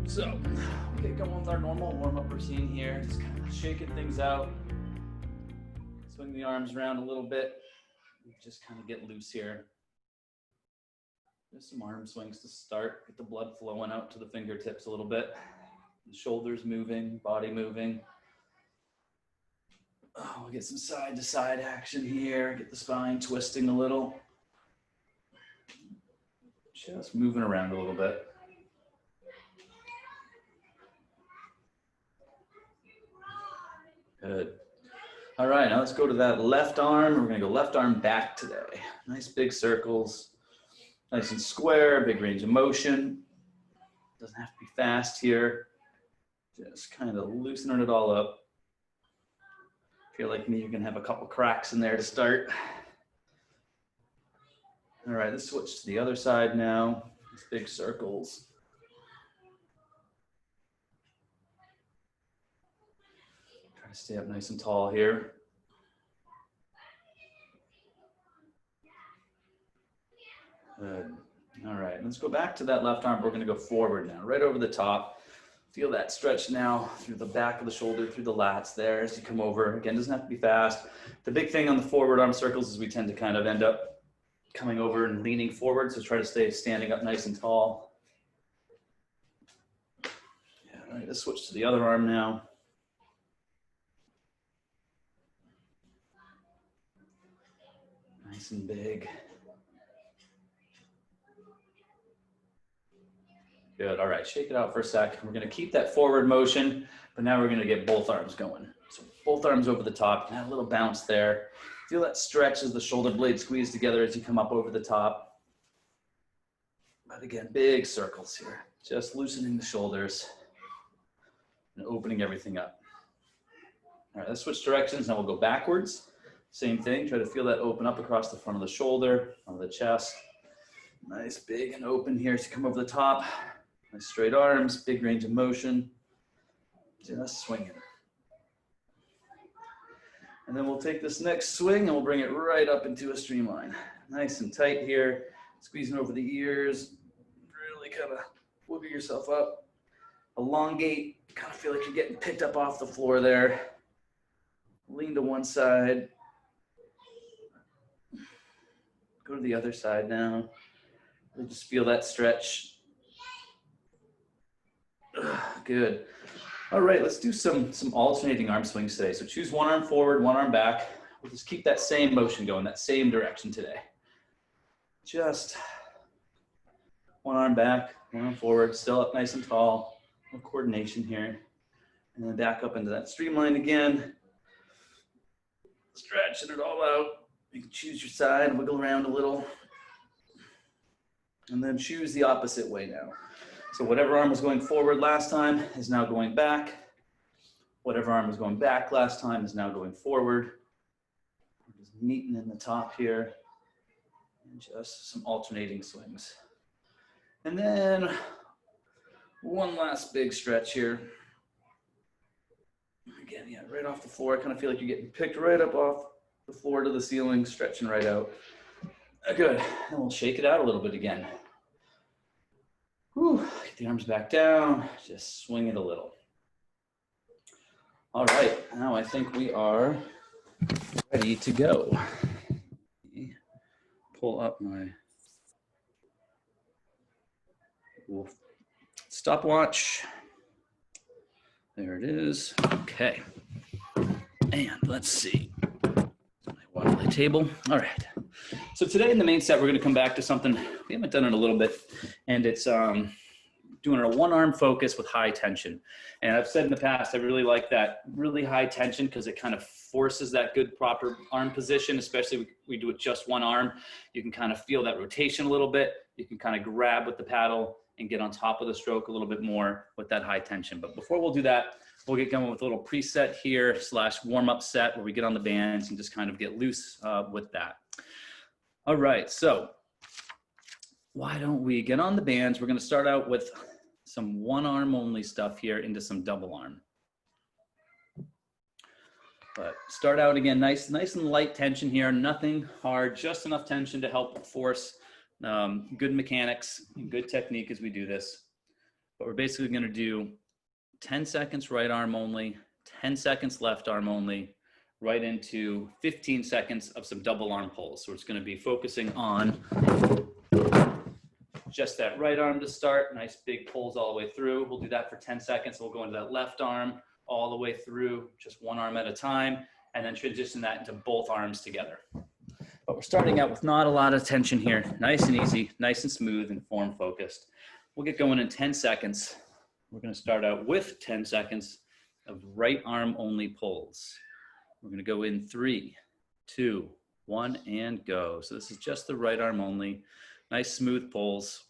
So, we'll get going with our normal warm-up routine here, just kind of shaking things out. Swing the arms around a little bit. Just kind of get loose here. Just some arm swings to start. Get the blood flowing out to the fingertips a little bit. The shoulders moving, body moving. Oh, we'll get some side to side action here. Get the spine twisting a little. Just moving around a little bit. Good. All right, now let's go to that left arm. We're gonna go left arm back today. Nice big circles, nice and square, big range of motion. Doesn't have to be fast here. Just kind of loosening it all up. If you're like me, you're gonna have a couple cracks in there to start. All right, let's switch to the other side now. These big circles. Try to stay up nice and tall here. Good. All right, let's go back to that left arm. We're gonna go forward now, right over the top. Feel that stretch now through the back of the shoulder, through the lats there as you come over. Again, doesn't have to be fast. The big thing on the forward arm circles is we tend to kind of end up coming over and leaning forward, so try to stay standing up nice and tall. Yeah, all right, let's switch to the other arm now. Nice and big. Good, all right, shake it out for a sec. We're gonna keep that forward motion, but now we're gonna get both arms going. So both arms over the top, and have a little bounce there. Feel that stretch as the shoulder blades squeeze together as you come up over the top. But again, big circles here. Just loosening the shoulders and opening everything up. All right, let's switch directions. Now we'll go backwards. Same thing, try to feel that open up across the front of the shoulder, front of the chest. Nice, big and open here as you come over the top. Nice straight arms, big range of motion. Just swinging. And then we'll take this next swing and we'll bring it right up into a streamline. Nice and tight here, squeezing over the ears. Really kind of wiggle yourself up. Elongate, kind of feel like you're getting picked up off the floor there. Lean to one side. Go to the other side now. Really just feel that stretch. Good. All right, let's do some alternating arm swings today. So choose one arm forward, one arm back. We'll just keep that same motion going, that same direction today. Just one arm back, one arm forward, still up nice and tall. No coordination here. And then back up into that streamline again. Stretching it all out. You can choose your side, wiggle around a little. And then choose the opposite way now. So whatever arm was going forward last time is now going back. Whatever arm was going back last time is now going forward. We're just meeting in the top here. And just some alternating swings. And then one last big stretch here. Again, yeah, right off the floor. I kind of feel like you're getting picked right up off the floor to the ceiling, stretching right out. Good. And we'll shake it out a little bit again. Whew. Get the arms back down, just swing it a little. All right, now I think we are ready to go. Pull up my stopwatch. There it is. Okay. And let's see. My Waterlay table. All right. So today in the main set, we're going to come back to something we haven't done in a little bit, and it's doing a one arm focus with high tension. And I've said in the past, I really like that really high tension because it kind of forces that good proper arm position, especially if we do it just one arm. You can kind of feel that rotation a little bit. You can kind of grab with the paddle and get on top of the stroke a little bit more with that high tension. But before we'll do that, we'll get going with a little preset here / warm up set where we get on the bands and just kind of get loose with that. All right, so why don't we get on the bands? We're gonna start out with some one arm only stuff here into some double arm. But start out again, nice and light tension here, nothing hard, just enough tension to help force good mechanics and good technique as we do this. but we're basically going to do 10 seconds right arm only, 10 seconds left arm only, right into 15 seconds of some double arm pulls. So it's going to be focusing on just that right arm to start, nice big pulls all the way through. We'll do that for 10 seconds. We'll go into that left arm all the way through, just one arm at a time, and then transition that into both arms together. But we're starting out with not a lot of tension here. Nice and easy, nice and smooth and form focused. We'll get going in 10 seconds. We're going to start out with 10 seconds of right arm only pulls. We're going to go in 3, 2, 1, and go. So this is just the right arm only. Nice smooth pulls.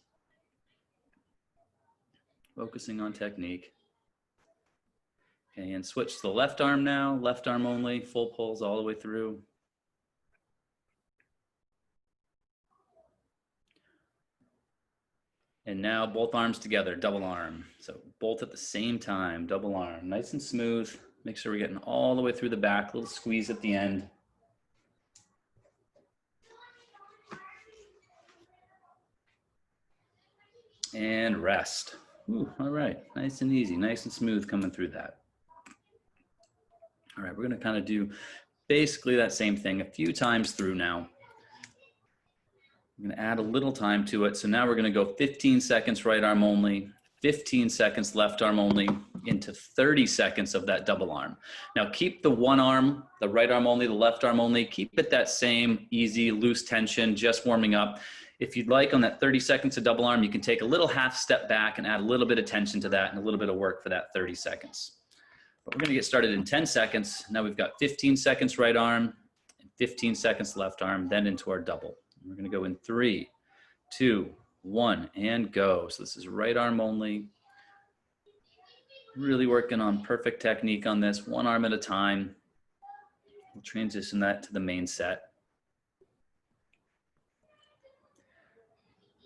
Focusing on technique. Okay, and switch to the left arm now. Left arm only, full pulls all the way through. And now both arms together, double arm. So both at the same time, double arm. Nice and smooth. Make sure we're getting all the way through the back, little squeeze at the end. And rest. Ooh, all right, nice and easy, nice and smooth coming through that. All right, we're gonna kind of do basically that same thing a few times through now. I'm going to add a little time to it. So now we're going to go 15 seconds right arm only, 15 seconds left arm only, into 30 seconds of that double arm. Now keep the one arm, the right arm only, the left arm only, keep it that same easy, loose tension, just warming up. If you'd like, on that 30 seconds of double arm, you can take a little half step back and add a little bit of tension to that and a little bit of work for that 30 seconds. But we're going to get started in 10 seconds. Now we've got 15 seconds right arm and 15 seconds left arm, then into our double. We're going to go in 3, 2, 1, and go. So this is right arm only. Really working on perfect technique on this, one arm at a time. We'll transition that to the main set.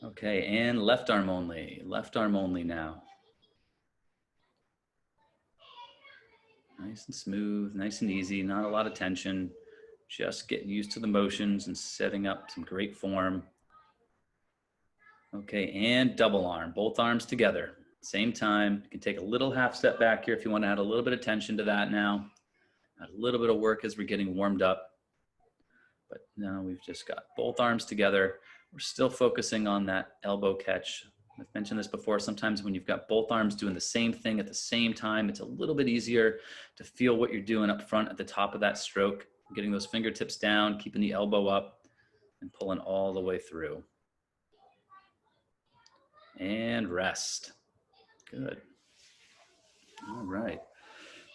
Okay, and left arm only now. Nice and smooth, nice and easy, not a lot of tension. Just getting used to the motions and setting up some great form. Okay, and double arm, both arms together. Same time, you can take a little half step back here if you want to add a little bit of tension to that now. Add a little bit of work as we're getting warmed up. But now we've just got both arms together. We're still focusing on that elbow catch. I've mentioned this before, sometimes when you've got both arms doing the same thing at the same time, it's a little bit easier to feel what you're doing up front at the top of that stroke. Getting those fingertips down, keeping the elbow up, and pulling all the way through. And rest. Good. All right.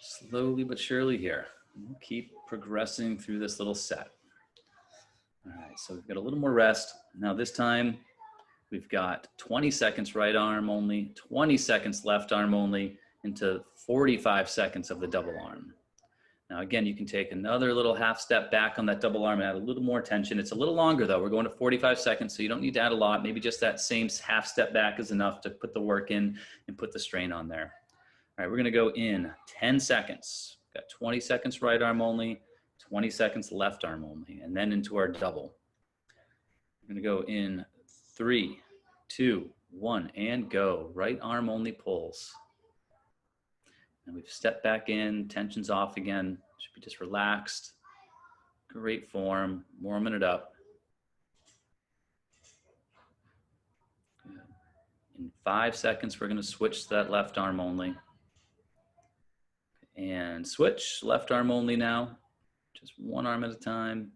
Slowly but surely here. We'll keep progressing through this little set. All right, so we've got a little more rest. Now this time, we've got 20 seconds right arm only, 20 seconds left arm only, into 45 seconds of the double arm. Now, again, you can take another little half step back on that double arm and add a little more tension. It's a little longer though. We're going to 45 seconds, so you don't need to add a lot. Maybe just that same half step back is enough to put the work in and put the strain on there. All right, we're gonna go in 10 seconds. Got 20 seconds right arm only, 20 seconds left arm only, and then into our double. We're gonna go in 3, 2, 1, and go. Right arm only pulls. And we've stepped back in, tension's off again. Should be just relaxed. Great form, warming it up. Good. In 5 seconds, we're gonna switch to that left arm only. And switch, left arm only now. Just one arm at a time.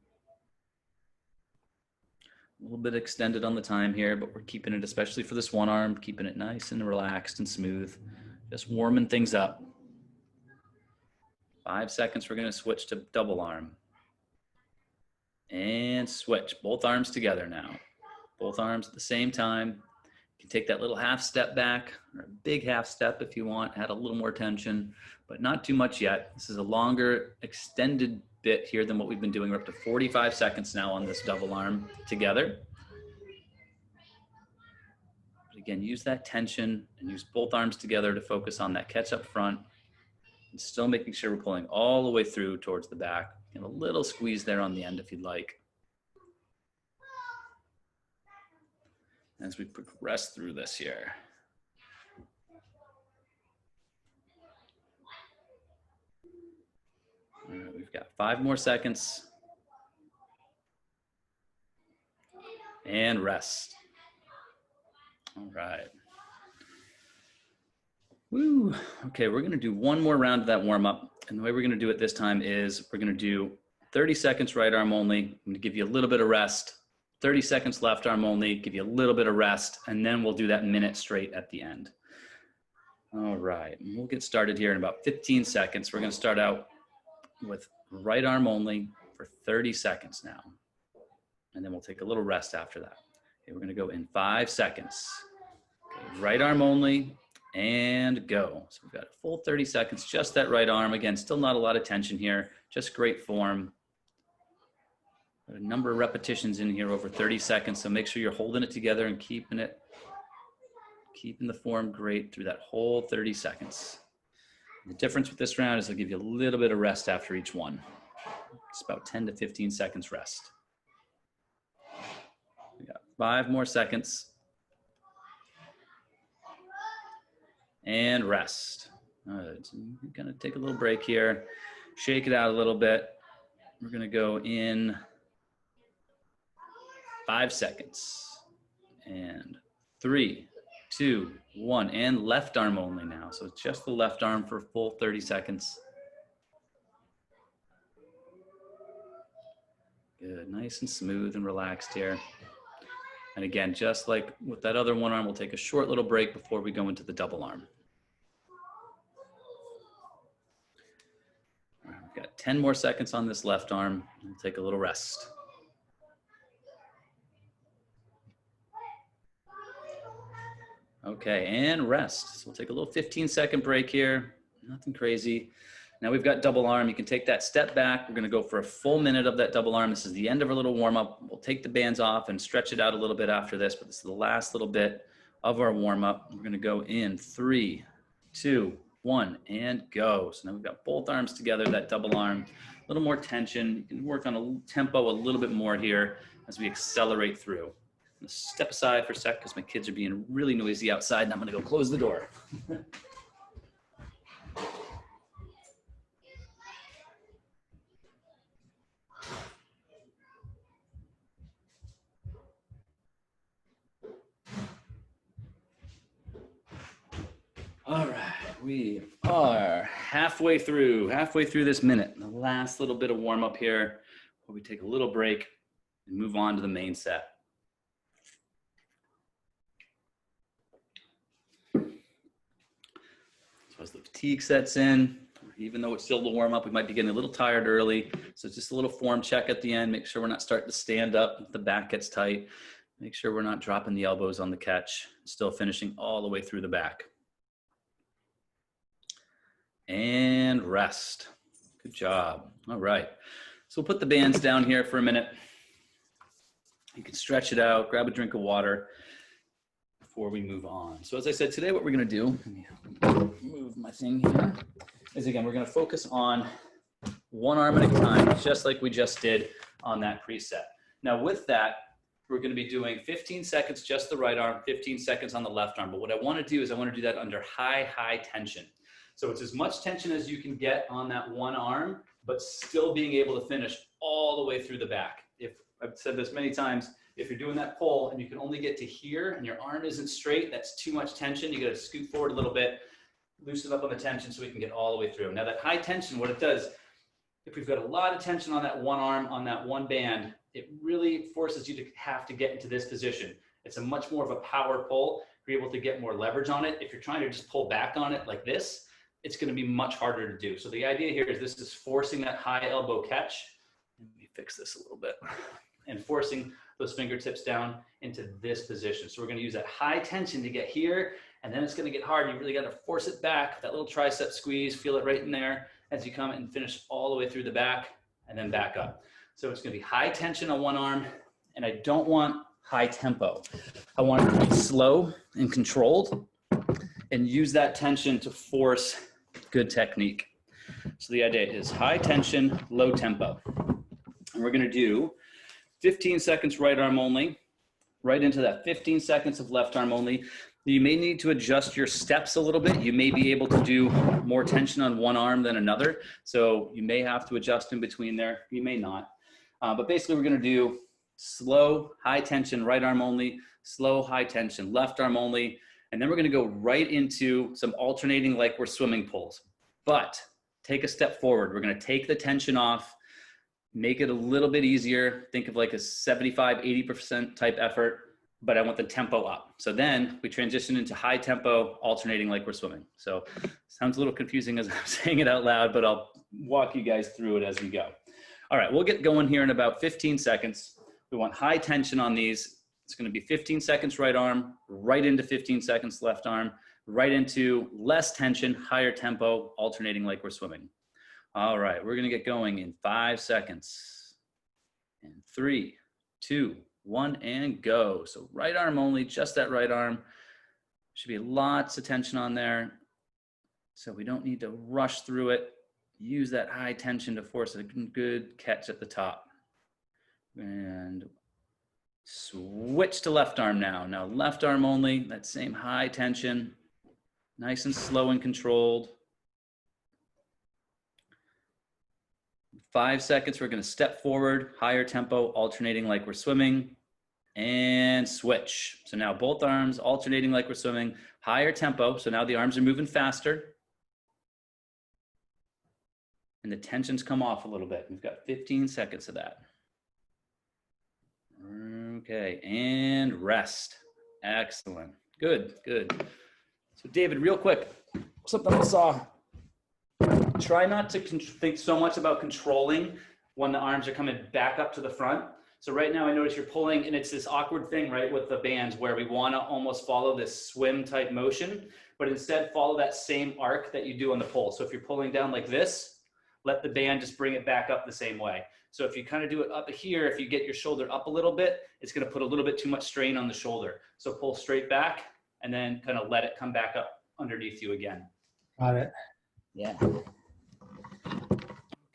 A little bit extended on the time here, but we're keeping it, especially for this one arm, keeping it nice and relaxed and smooth. Just warming things up. 5 seconds, we're gonna switch to double arm. And switch, both arms together now. Both arms at the same time. You can take that little half step back, or a big half step if you want, add a little more tension, but not too much yet. This is a longer, extended bit here than what we've been doing. We're up to 45 seconds now on this double arm together. But again, use that tension and use both arms together to focus on that catch up front. And still making sure we're pulling all the way through towards the back. And a little squeeze there on the end if you'd like. As we progress through this here. All right, we've got 5 more seconds. And rest. All right. Woo. Okay, we're gonna do one more round of that warm up. And the way we're gonna do it this time is we're gonna do 30 seconds right arm only. I'm gonna give you a little bit of rest. 30 seconds left arm only, give you a little bit of rest, and then we'll do that minute straight at the end. All right, we'll get started here in about 15 seconds. We're gonna start out with right arm only for 30 seconds now. And then we'll take a little rest after that. Okay, we're gonna go in 5 seconds. Okay, right arm only, and go. So we've got a full 30 seconds, just that right arm. Again, still not a lot of tension here, just great form. Got a number of repetitions in here over 30 seconds, so make sure you're holding it together and keeping the form great through that whole 30 seconds. The difference with this round is I'll give you a little bit of rest after each one. It's about 10 to 15 seconds rest. We got 5 more seconds. And rest. All right, so we're gonna take a little break here, shake it out a little bit. We're gonna go in 5 seconds. And 3, 2, 1, and left arm only now. So it's just the left arm for a full 30 seconds. Good, nice and smooth and relaxed here. And again, just like with that other one arm, we'll take a short little break before we go into the double arm. All right, we've got 10 more seconds on this left arm. We'll take a little rest. Okay, and rest. So we'll take a little 15-second break here. Nothing crazy. Now we've got double arm. You can take that step back. We're gonna go for a full minute of that double arm. This is the end of our little warm up. We'll take the bands off and stretch it out a little bit after this, but this is the last little bit of our warm up. We're gonna go in 3, 2, 1, and go. So now we've got both arms together, that double arm, a little more tension. You can work on a tempo a little bit more here as we accelerate through. I'm gonna step aside for a sec because my kids are being really noisy outside and I'm gonna go close the door. All right, we are halfway through this minute. The last little bit of warm up here where we take a little break and move on to the main set. So as the fatigue sets in, even though it's still the warm up, we might be getting a little tired early. So it's just a little form check at the end. Make sure we're not starting to stand up, the back gets tight. Make sure we're not dropping the elbows on the catch, still finishing all the way through the back. And rest. Good job. All right. So we'll put the bands down here for a minute. You can stretch it out, grab a drink of water before we move on. So as I said, today what we're going to do, let me move my thing here, is again, we're going to focus on one arm at a time, just like we just did on that preset. Now with that, we're going to be doing 15 seconds, just the right arm, 15 seconds on the left arm. But what I want to do is I want to do that under high tension. So it's as much tension as you can get on that one arm, but still being able to finish all the way through the back. If I've said this many times, if you're doing that pull and you can only get to here and your arm isn't straight, that's too much tension. You got to scoot forward a little bit, loosen up on the tension so we can get all the way through. Now that high tension, what it does, if we've got a lot of tension on that one arm, on that one band, it really forces you to have to get into this position. It's a much more of a power pull. You're able to get more leverage on it. If you're trying to just pull back on it like this, it's going to be much harder to do. So the idea here is this is forcing that high elbow catch. Let me fix this a little bit. And forcing those fingertips down into this position. So we're going to use that high tension to get here, and then it's going to get hard. You really got to force it back. That little tricep squeeze, feel it right in there as you come and finish all the way through the back and then back up. So it's going to be high tension on one arm, and I don't want high tempo. I want it to be slow and controlled and use that tension to force good technique. So the idea is high tension, low tempo. And we're going to do 15 seconds right arm only, right into that 15 seconds of left arm only. You may need to adjust your steps a little bit. You may be able to do more tension on one arm than another. So you may have to adjust in between there. You may not. But basically we're gonna do slow, high tension, right arm only, slow, high tension, left arm only. And then we're gonna go right into some alternating like we're swimming pulls. But take a step forward. We're gonna take the tension off, make it a little bit easier. Think of like a 75, 80% type effort, but I want the tempo up. So then we transition into high tempo, alternating like we're swimming. So sounds a little confusing as I'm saying it out loud, but I'll walk you guys through it as we go. All right, we'll get going here in about 15 seconds. We want high tension on these. It's gonna be 15 seconds right arm, right into 15 seconds left arm, right into less tension, higher tempo, alternating like we're swimming. All right, we're gonna get going in 5 seconds. And 3, 2, 1, and go. So right arm only, just that right arm. Should be lots of tension on there. So we don't need to rush through it. Use that high tension to force a good catch at the top. And switch to left arm now. Now left arm only, that same high tension, nice and slow and controlled. 5 seconds, we're gonna step forward, higher tempo, alternating like we're swimming, and switch. So now both arms alternating like we're swimming, higher tempo. So now the arms are moving faster. And the tensions come off a little bit. We've got 15 seconds of that. Okay, and rest. Excellent. Good, good. So David, real quick, something I saw. Try not to think so much about controlling when the arms are coming back up to the front. So right now I notice you're pulling, and it's this awkward thing, right, with the bands where we want to almost follow this swim type motion, but instead follow that same arc that you do on the pull. So if you're pulling down like this, let the band just bring it back up the same way. So if you kind of do it up here, if you get your shoulder up a little bit, it's going to put a little bit too much strain on the shoulder. So pull straight back and then kind of let it come back up underneath you again. Got it. Yeah.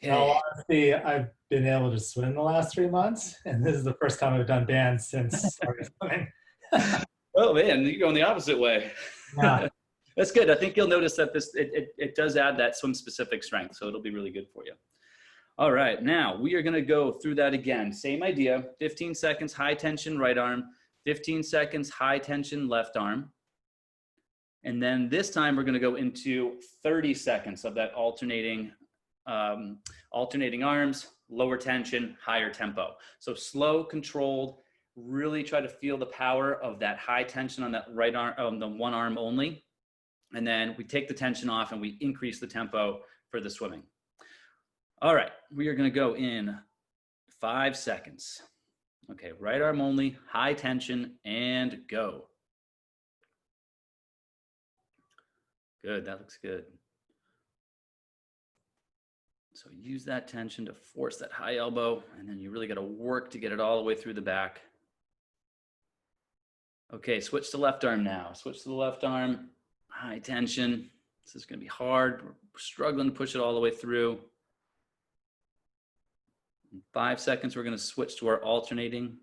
In all honesty, I've been able to swim the last 3 months, and this is the first time I've done bands since started swimming. Oh man, you're going the opposite way. Yeah. That's good. I think you'll notice that it does add that swim specific strength, so it'll be really good for you. All right, now we are gonna go through that again. Same idea, 15 seconds, high tension right arm, 15 seconds, high tension left arm. And then this time we're gonna go into 30 seconds of that alternating arms, lower tension, higher tempo. So slow, controlled, really try to feel the power of that high tension on that right arm, the one arm only. And then we take the tension off and we increase the tempo for the swimming. All right, we are gonna go in 5 seconds. Okay, right arm only, high tension, and go. Good, that looks good. So use that tension to force that high elbow, and then you really gotta work to get it all the way through the back. Okay, switch to left arm now. Switch to the left arm, high tension. This is gonna be hard. We're struggling to push it all the way through. In 5 seconds, we're gonna switch to our alternating.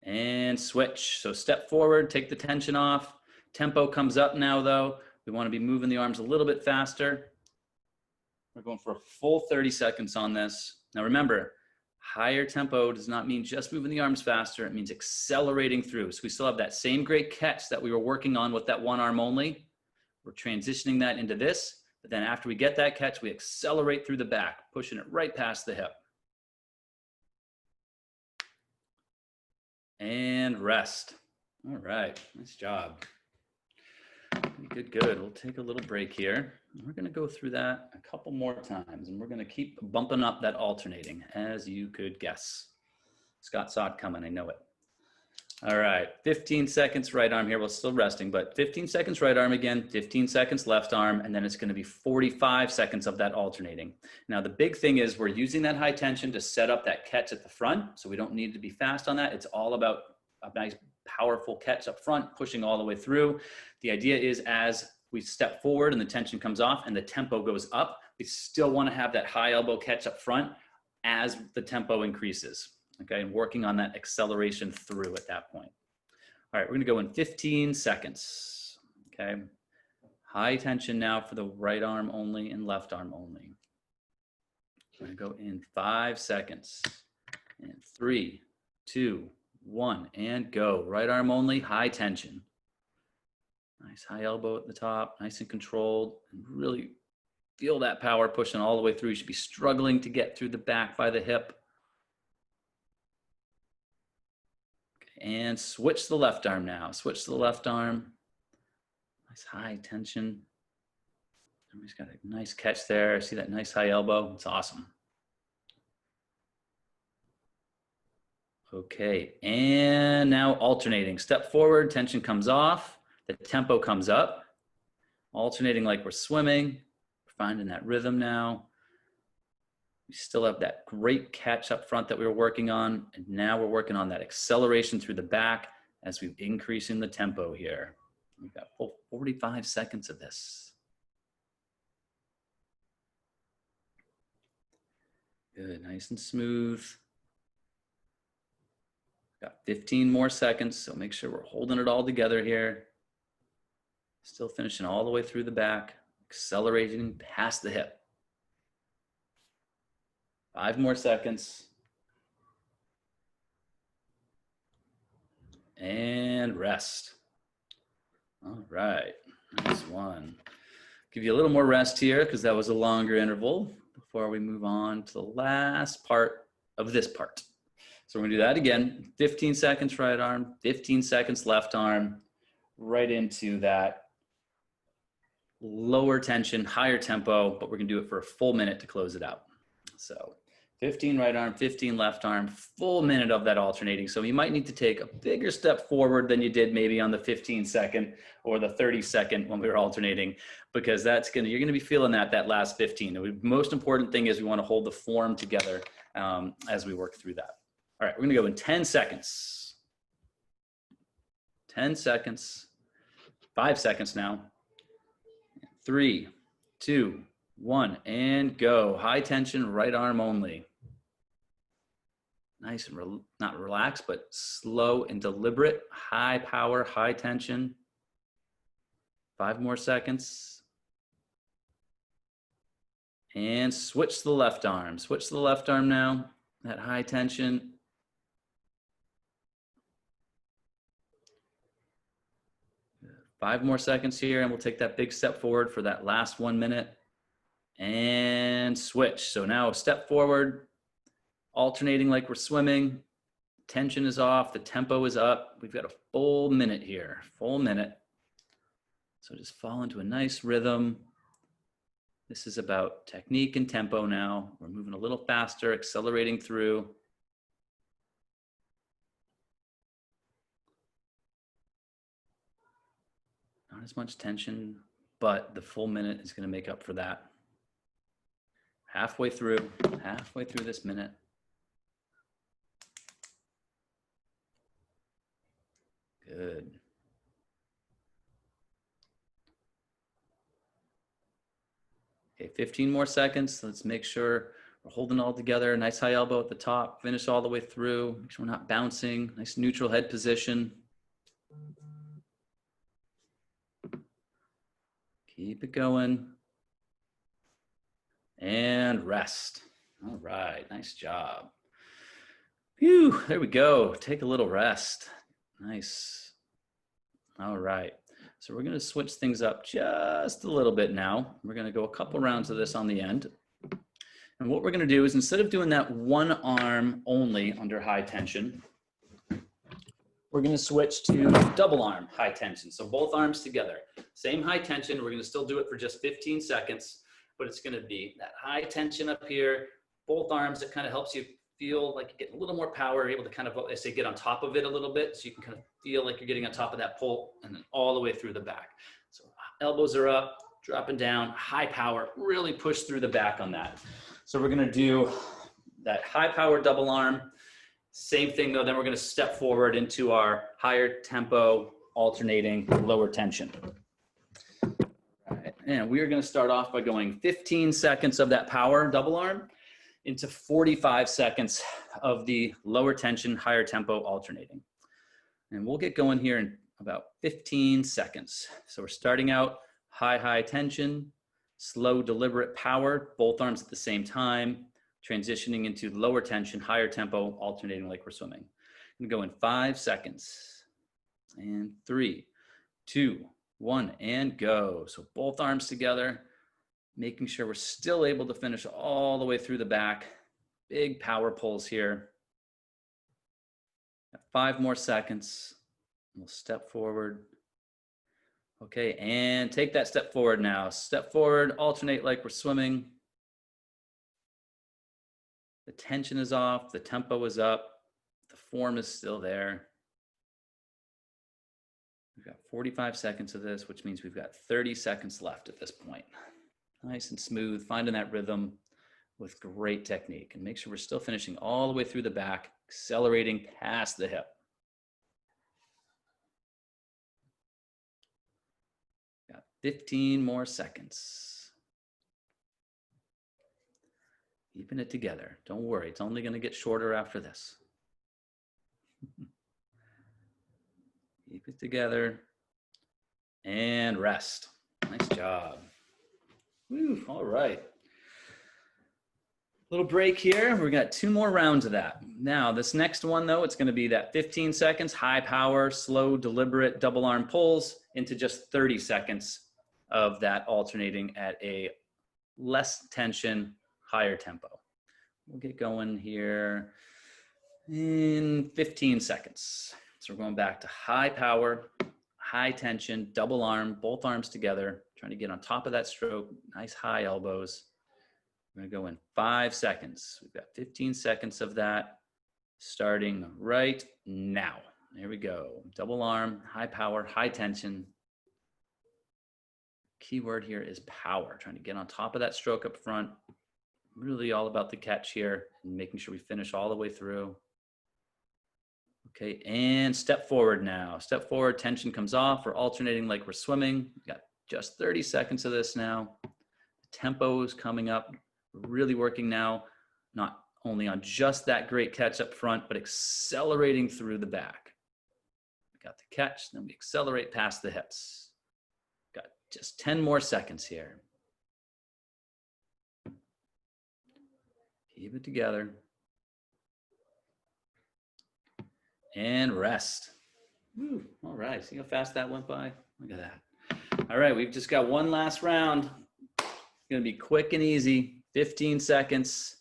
And switch. So step forward, take the tension off. Tempo comes up now though. We wanna be moving the arms a little bit faster. We're going for a full 30 seconds on this. Now remember, higher tempo does not mean just moving the arms faster. It means accelerating through. So we still have that same great catch that we were working on with that one arm only. We're transitioning that into this. But then after we get that catch, we accelerate through the back, pushing it right past the hip. And rest. All right, nice job. Good, good. We'll take a little break here. We're gonna go through that a couple more times, and we're gonna keep bumping up that alternating, as you could guess. Scott saw it coming, I know it. All right, 15 seconds right arm here. We're still resting, but 15 seconds right arm again, 15 seconds left arm, and then it's gonna be 45 seconds of that alternating. Now, the big thing is we're using that high tension to set up that catch at the front, so we don't need to be fast on that. It's all about a nice, powerful catch up front, pushing all the way through. The idea is as we step forward and the tension comes off and the tempo goes up, we still wanna have that high elbow catch up front as the tempo increases. Okay, and working on that acceleration through at that point. All right, we're gonna go in 15 seconds, okay? High tension now for the right arm only and left arm only. We're gonna go in 5 seconds. And 3, 2, 1, and go. Right arm only, high tension. Nice high elbow at the top, nice and controlled, and really feel that power pushing all the way through. You should be struggling to get through the back by the hip. Okay, and switch to the left arm now. Switch to the left arm. Nice high tension. Everybody's got a nice catch there. See that nice high elbow? It's awesome. Okay, and now alternating. Step forward, tension comes off, the tempo comes up. Alternating like we're swimming. We're finding that rhythm now. We still have that great catch up front that we were working on, and now we're working on that acceleration through the back as we're increasing the tempo here. We've got full 45 seconds of this. Good, nice and smooth. Got 15 more seconds, so make sure we're holding it all together here. Still finishing all the way through the back, accelerating past the hip. 5 more seconds. And rest. All right, nice one. Give you a little more rest here because that was a longer interval before we move on to the last part of this part. So we're gonna do that again. 15 seconds right arm, 15 seconds left arm, right into that lower tension, higher tempo, but we're gonna do it for a full minute to close it out. So 15 right arm, 15 left arm, full minute of that alternating. So you might need to take a bigger step forward than you did maybe on the 15 second or the 30 second when we were alternating, because you're gonna be feeling that last 15. The most important thing is we wanna hold the form together as we work through that. All right, we're gonna go in 10 seconds. 10 seconds, 5 seconds now. 3, 2, 1, and go. High tension, right arm only. Nice and not relaxed, but slow and deliberate. High power, high tension. 5 more seconds. And switch to the left arm. Switch to the left arm now. That high tension. Five more seconds here, and we'll take that big step forward for that last 1 minute. And switch. So now step forward, alternating like we're swimming. Tension is off, the tempo is up. We've got a full minute here, full minute. So just fall into a nice rhythm. This is about technique and tempo now. We're moving a little faster, accelerating through. Not as much tension, but the full minute is going to make up for that. Halfway through this minute. Good. Okay, 15 more seconds. Let's make sure we're holding it all together. Nice high elbow at the top. Finish all the way through. Make sure we're not bouncing. Nice neutral head position. Keep it going. And rest. All right, nice job. Phew, there we go. Take a little rest. Nice. All right, so we're gonna switch things up just a little bit now. We're gonna go a couple rounds of this on the end. And what we're gonna do is, instead of doing that one arm only under high tension, we're gonna switch to double arm high tension. So both arms together, same high tension. We're gonna still do it for just 15 seconds, but it's gonna be that high tension up here, both arms. It kind of helps you feel like you get a little more power, able to kind of, I say, get on top of it a little bit. So you can kind of feel like you're getting on top of that pole and then all the way through the back. So elbows are up, dropping down, high power, really push through the back on that. So we're gonna do that high power double arm. Same thing though, then we're gonna step forward into our higher tempo, alternating lower tension. All right. And we are gonna start off by going 15 seconds of that power double arm into 45 seconds of the lower tension, higher tempo alternating. And we'll get going here in about 15 seconds. So we're starting out high tension, slow, deliberate power, both arms at the same time, transitioning into lower tension, higher tempo, alternating like we're swimming. I'm gonna go in 5 seconds. And 3, 2, 1, and go. So both arms together, making sure we're still able to finish all the way through the back. Big power pulls here. 5 more seconds. We'll step forward. Okay, and take that step forward now. Step forward, alternate like we're swimming. The tension is off, the tempo is up, the form is still there. We've got 45 seconds of this, which means we've got 30 seconds left at this point. Nice and smooth, finding that rhythm with great technique. And make sure we're still finishing all the way through the back, accelerating past the hip. Got 15 more seconds. Keeping it together. Don't worry, it's only going to get shorter after this. Keep it together and rest. Nice job. Woo, all right. Little break here. We've got 2 more rounds of that. Now, this next one, though, it's going to be that 15 seconds, high power, slow, deliberate double arm pulls into just 30 seconds of that alternating at a less tension, higher tempo. We'll get going here in 15 seconds. So we're going back to high power, high tension, double arm, both arms together, trying to get on top of that stroke, nice high elbows. We're going to go in 5 seconds. We've got 15 seconds of that starting right now. There we go. Double arm, high power, high tension. Key word here is power, trying to get on top of that stroke up front. Really all about the catch here and making sure we finish all the way through. Okay, and step forward now. Step forward, tension comes off. We're alternating like we're swimming. We've got just 30 seconds of this now. The tempo is coming up. We're really working now, not only on just that great catch up front, but accelerating through the back. We got the catch, then we accelerate past the hips. Got just 10 more seconds here. Keep it together. And rest. Woo, all right, see how fast that went by? Look at that. All right, we've just got one last round. It's gonna be quick and easy, 15 seconds.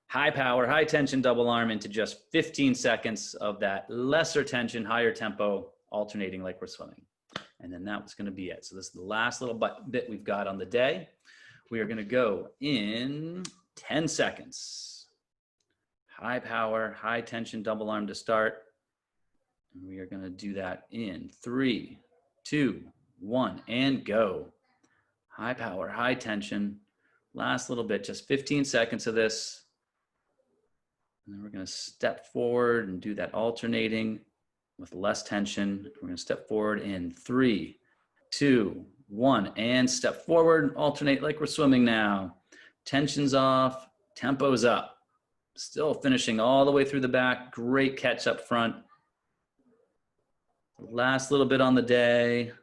High power, high tension double arm into just 15 seconds of that lesser tension, higher tempo, alternating like we're swimming. And then that was gonna be it. So this is the last little bit we've got on the day. We are gonna go in 10 seconds. High power, high tension double arm to start. And we are going to do that in 3, 2, 1, and go. High power, high tension. Last little bit, just 15 seconds of this. And then we're going to step forward and do that alternating with less tension. We're going to step forward in 3, 2, 1, and step forward. Alternate like we're swimming now. Tension's off, tempo's up. Still finishing all the way through the back. Great catch up front. Last little bit on the day.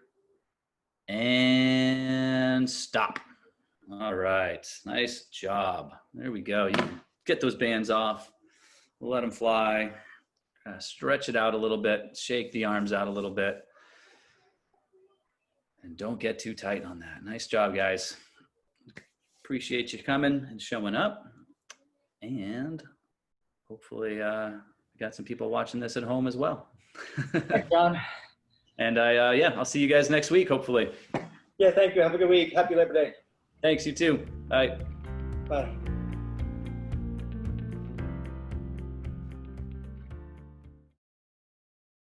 And stop. All right. Nice job. There we go. You can get those bands off. Let them fly. Stretch it out a little bit. Shake the arms out a little bit. And don't get too tight on that. Nice job, guys. Appreciate you coming and showing up. And hopefully we got some people watching this at home as well. Thanks, John. And yeah, I'll see you guys next week, hopefully. Yeah, thank you. Have a good week. Happy Labor Day. Thanks, you too. Bye. Bye.